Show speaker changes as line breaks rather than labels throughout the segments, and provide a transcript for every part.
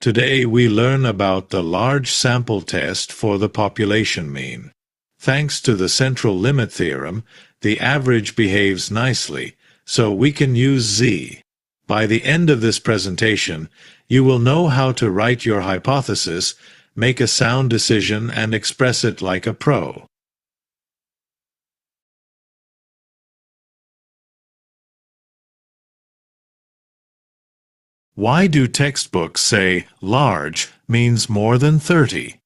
Today we learn about the large sample test for the population mean. Thanks to the central limit theorem, the average behaves nicely, so we can use z. By the end of this presentation, you will know how to write your hypothesis, make a sound decision, and express it like a pro. Why do textbooks say large means more than 30?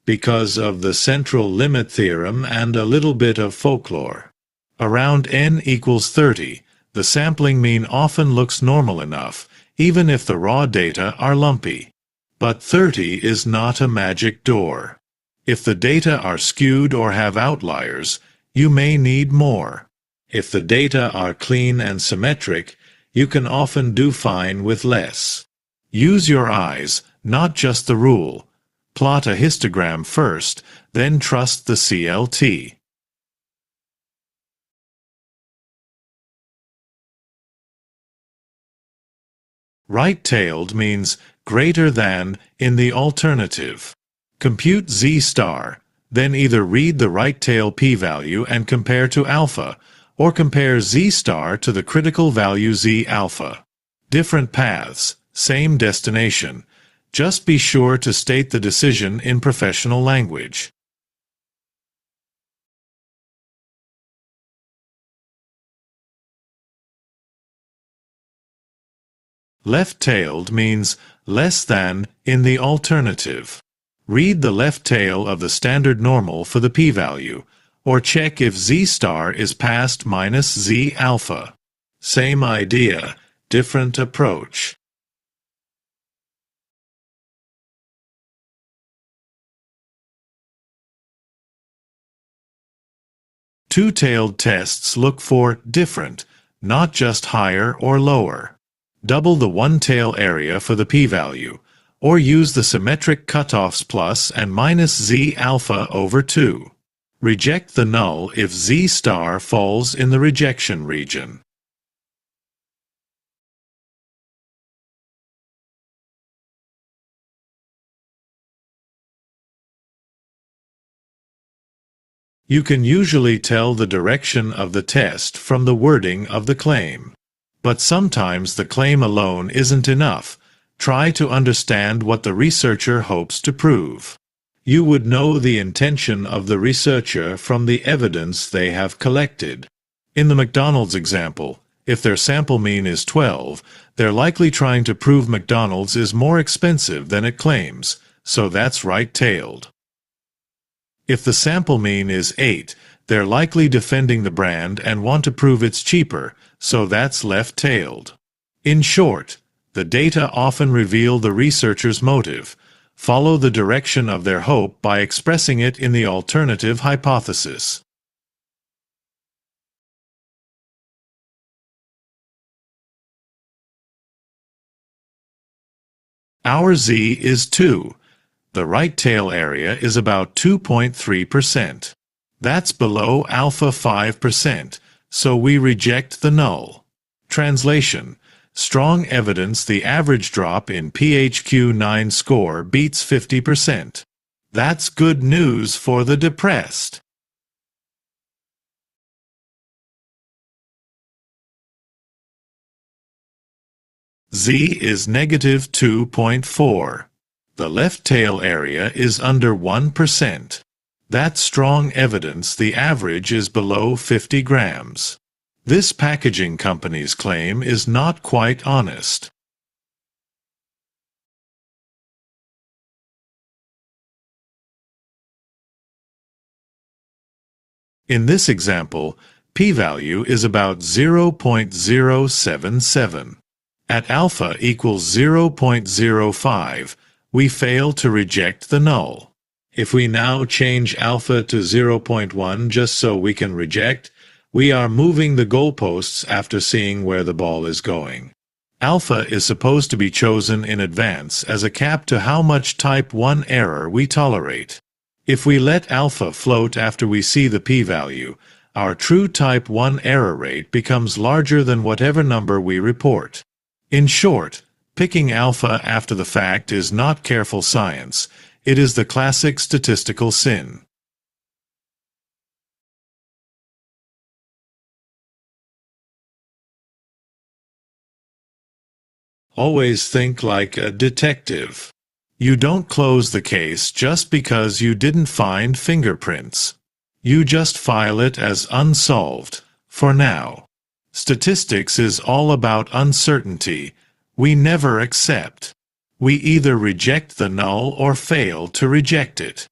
Because of the central limit theorem and a little bit of folklore. Around n equals 30, the sampling mean often looks normal enough, even if the raw data are lumpy. But 30 is not a magic door. If the data are skewed or have outliers, you may need more. If the data are clean and symmetric, you can often do fine with less. Use your eyes, not just the rule. Plot a histogram first, then trust the CLT. Right-tailed means greater than in the alternative. Compute z star, then either read the right-tail p-value and compare to alpha, or compare z star to the critical value z alpha. Different paths, same destination. Just be sure to state the decision in professional language. Left-tailed means less than in the alternative. Read the left tail of the standard normal for the p-value, or check if z star is past minus z alpha. Same idea, different approach. Two-tailed tests look for different, not just higher or lower. Double the one-tail area for the p-value, or use the symmetric cutoffs plus and minus z alpha over 2. Reject the null if z star falls in the rejection region. You can usually tell the direction of the test from the wording of the claim. But sometimes the claim alone isn't enough. Try to understand what the researcher hopes to prove. You would know the intention of the researcher from the evidence they have collected. In the McDonald's example, if their sample mean is 12, they're likely trying to prove McDonald's is more expensive than it claims, so that's right-tailed. If the sample mean is 8, they're likely defending the brand and want to prove it's cheaper, so that's left-tailed. In short, the data often reveal the researcher's motive. Follow the direction of their hope by expressing it in the alternative hypothesis. Our z is 2. The right tail area is about 2.3%. That's below alpha 5%, so we reject the null. Translation: strong evidence the average drop in PHQ-9 score beats 50%. That's good news for the depressed. Z is negative 2.4. The left tail area is under 1%. That's strong evidence the average is below 50 grams. This packaging company's claim is not quite honest. In this example, p-value is about 0.077. At alpha equals 0.05, we fail to reject the null. If we now change alpha to 0.1 just so we can reject, we are moving the goalposts after seeing where the ball is going. Alpha is supposed to be chosen in advance as a cap to how much type 1 error we tolerate. If we let alpha float after we see the p-value, our true type 1 error rate becomes larger than whatever number we report. In short, Picking alpha after the fact is not careful science. It is the classic statistical sin. Always think like a detective. You don't close the case just because you didn't find fingerprints. You just file it as unsolved, for now. Statistics is all about uncertainty. We never accept. We either reject the null or fail to reject it.